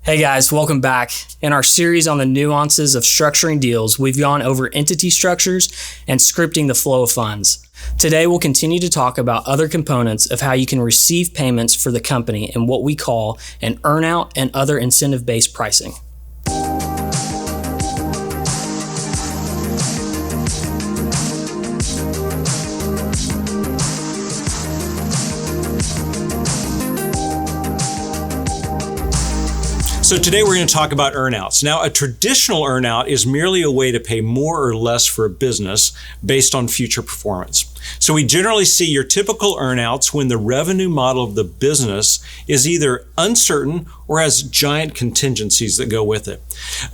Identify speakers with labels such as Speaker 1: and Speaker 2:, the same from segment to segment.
Speaker 1: Hey guys, welcome back. In our series on the nuances of structuring deals, we've gone over entity structures and scripting the flow of funds. Today, we'll continue to talk about other components of how you can receive payments for the company and what we call an earnout and other incentive-based pricing.
Speaker 2: So today we're going to talk about earnouts. Now, a traditional earnout is merely a way to pay more or less for a business based on future performance. So we generally see your typical earnouts when the revenue model of the business is either uncertain or has giant contingencies that go with it.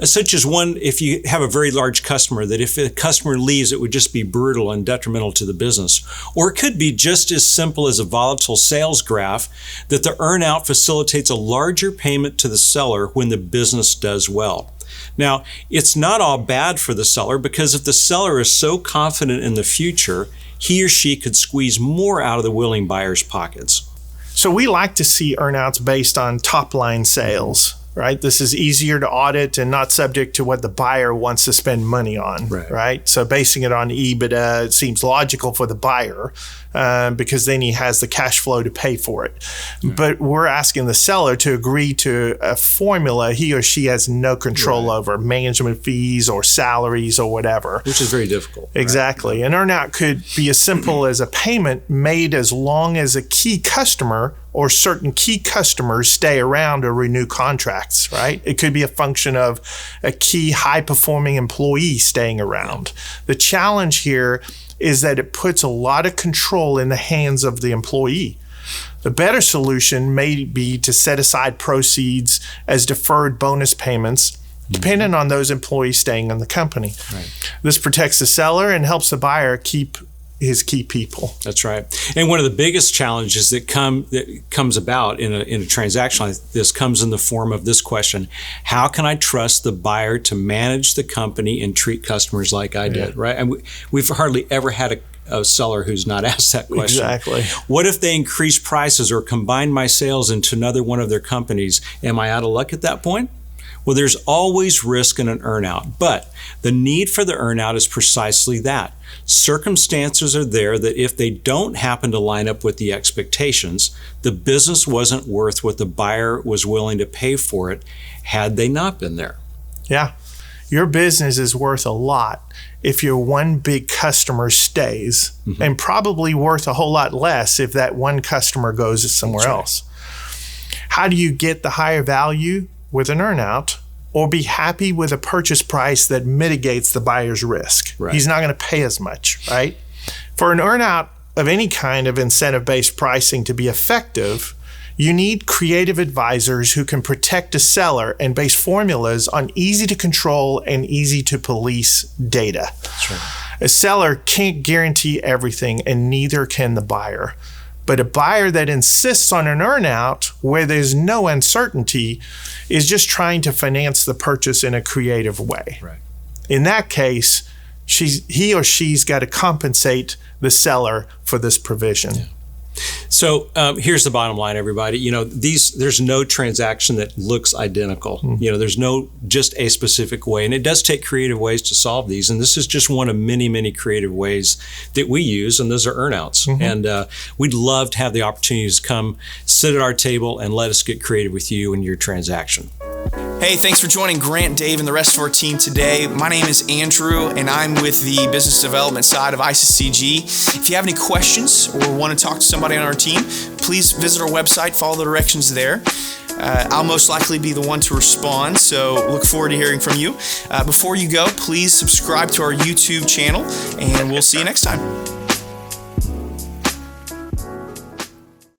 Speaker 2: Such as one, if you have a very large customer, that if a customer leaves, it would just be brutal and detrimental to the business. Or it could be just as simple as a volatile sales graph that the earnout facilitates a larger payment to the seller when the business does well. Now, it's not all bad for the seller, because if the seller is so confident in the future, he or she could squeeze more out of the willing buyer's pockets.
Speaker 3: So we like to see earnouts based on top-line sales, right? This is easier to audit and not subject to what the buyer wants to spend money on, right? So basing it on EBITDA, it seems logical for the buyer because then he has the cash flow to pay for it. Yeah. But we're asking the seller to agree to a formula he or she has no control over, management fees or salaries or whatever.
Speaker 2: Which is very difficult.
Speaker 3: Exactly. An earnout could be as simple as a payment made as long as a key customer or certain key customers stay around or renew contracts, right? It could be a function of a key high-performing employee staying around. The challenge here is that it puts a lot of control in the hands of the employee. The better solution may be to set aside proceeds as deferred bonus payments depending on those employees staying in the company. Right. This protects the seller and helps the buyer keep his key people.
Speaker 2: That's right. And one of the biggest challenges that comes about in a transaction like this comes in the form of this question: how can I trust the buyer to manage the company and treat customers like I did, right? And we've hardly ever had a seller who's not asked that question.
Speaker 3: Exactly.
Speaker 2: What if they increase prices or combine my sales into another one of their companies? Am I out of luck at that point? Well, there's always risk in an earnout, but the need for the earnout is precisely that. Circumstances are there that if they don't happen to line up with the expectations, the business wasn't worth what the buyer was willing to pay for it had they not been there.
Speaker 3: Yeah. Your business is worth a lot if your one big customer stays, and probably worth a whole lot less if that one customer goes somewhere else. How do you get the higher value with an earnout, or be happy with a purchase price that mitigates the buyer's risk? Right. He's not going to pay as much, right? For an earnout of any kind of incentive-based pricing to be effective, you need creative advisors who can protect a seller and base formulas on easy to control and easy to police data. That's right. A seller can't guarantee everything, and neither can the buyer. But a buyer that insists on an earnout where there's no uncertainty is just trying to finance the purchase in a creative way. Right. In that case, he or she's got to compensate the seller for this provision. Yeah.
Speaker 2: So here's the bottom line, everybody. There's no transaction that looks identical. There's no just a specific way, and it does take creative ways to solve these. And this is just one of many, many creative ways that we use, and those are earnouts. And we'd love to have the opportunity to come sit at our table and let us get creative with you and your transaction.
Speaker 4: Hey, thanks for joining Grant, Dave, and the rest of our team today. My name is Andrew, and I'm with the business development side of ICCG. If you have any questions or want to talk to somebody on our team, please visit our website, follow the directions there. I'll most likely be the one to respond, so look forward to hearing from you. Before you go, please subscribe to our YouTube channel, and we'll see you next time.